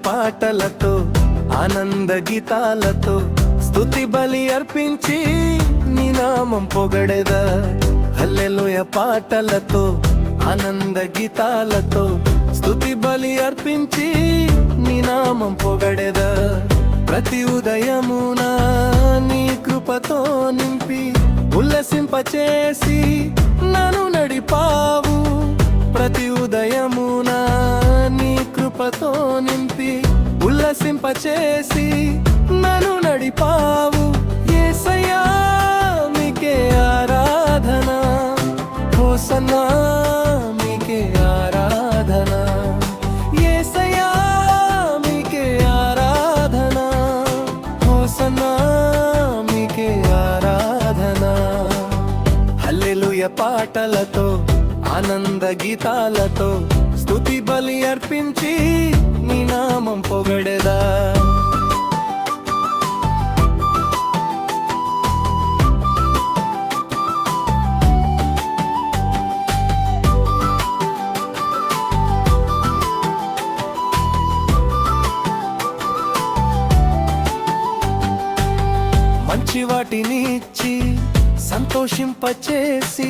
పాటలతో ఆనంద గీతాలతో స్తుతి బలి అర్పించి నీ నామం పొగడెదా హల్లెలూయా పాటలతో ఆనంద గీతాలతో స్తుతి బలి అర్పించి నీ నామం పొగడెదా ప్రతి ఉదయమున నీ కృపతో నింపి ఉల్లసింపచేసి నన్ను నడిపావు ప్రతి ఉదయమున నీ కృపతో నింపి ఉల్లసింపచేసి నన్ను నడిపావు యేసయ్యా మీకే ఆరాధన హోసన్నా మీకే ఆరాధన యేసయ్యా మీకే ఆరాధన హోసన్నా మీకే ఆరాధన హల్లెలూయా పాటలతో ఆనంద గీతాలతో స్తుతి బలి అర్పించి నీ నామం పొగడెదా మంచి వాటిని ఇచ్చి సంతోషింపచేసి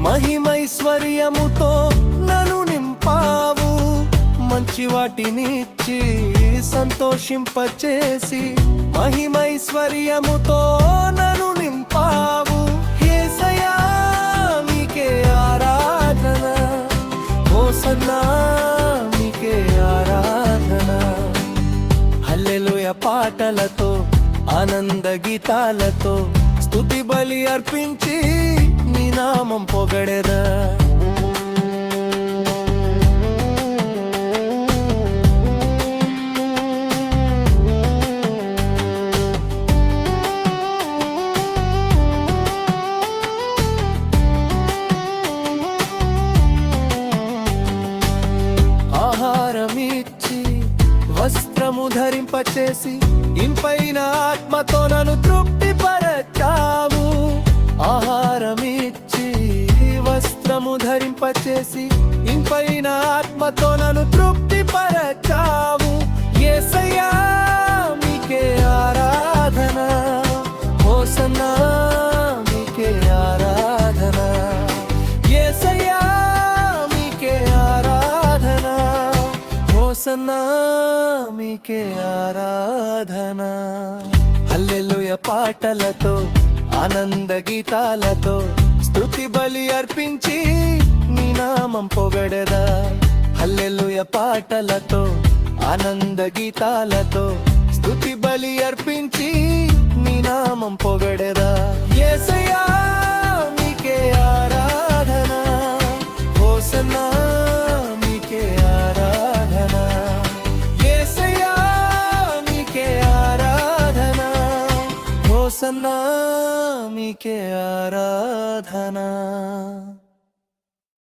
మహిమైశ్వర్యముతో నన్ను నింపావు మంచి వాటిని ఇచ్చి సంతోషింపచేసి మహిమైశ్వర్యముతో నన్ను నింపావు యేసయ్యా మీకే ఆరాధన హోసన్నా మీకే ఆరాధన హల్లెలూయా పాటలతో ఆనంద గీతాలతో స్తుతి బలి అర్పించి నీ నామం పొగడెదా ఆహారమిచ్చి వస్త్రము ధరింపచేసి ఇంపైన ఆత్మతో నన్ను తృప్తిపరచావు ఆహారమిచ్చి వస్త్రము ధరింపచేసి ఇంపైన ఆత్మతో నన్ను తృప్తిపరచావు యేసయ్యా మీకే ఆరాధన హోసన్నా మీకే ఆరాధన యేసయ్యా మీకే ఆరాధన హోసన్నా మీకే ఆరాధన హల్లెలూయా పాటలతో ఆనంద గీతాలతో స్తుతి బలి అర్పించి నీ నామం పొగడెదా హల్లెలూయా పాటలతో ఆనంద గీతాలతో స్తుతి బలి అర్పించి నీ నామం పొగడెదా యేసయ్యా మీకే ఆరాధన హోసన్నా మీకే ఆరాధన యేసయ్యా మీకే ఆరాధన హోసన్నా మీకే ఆరాధన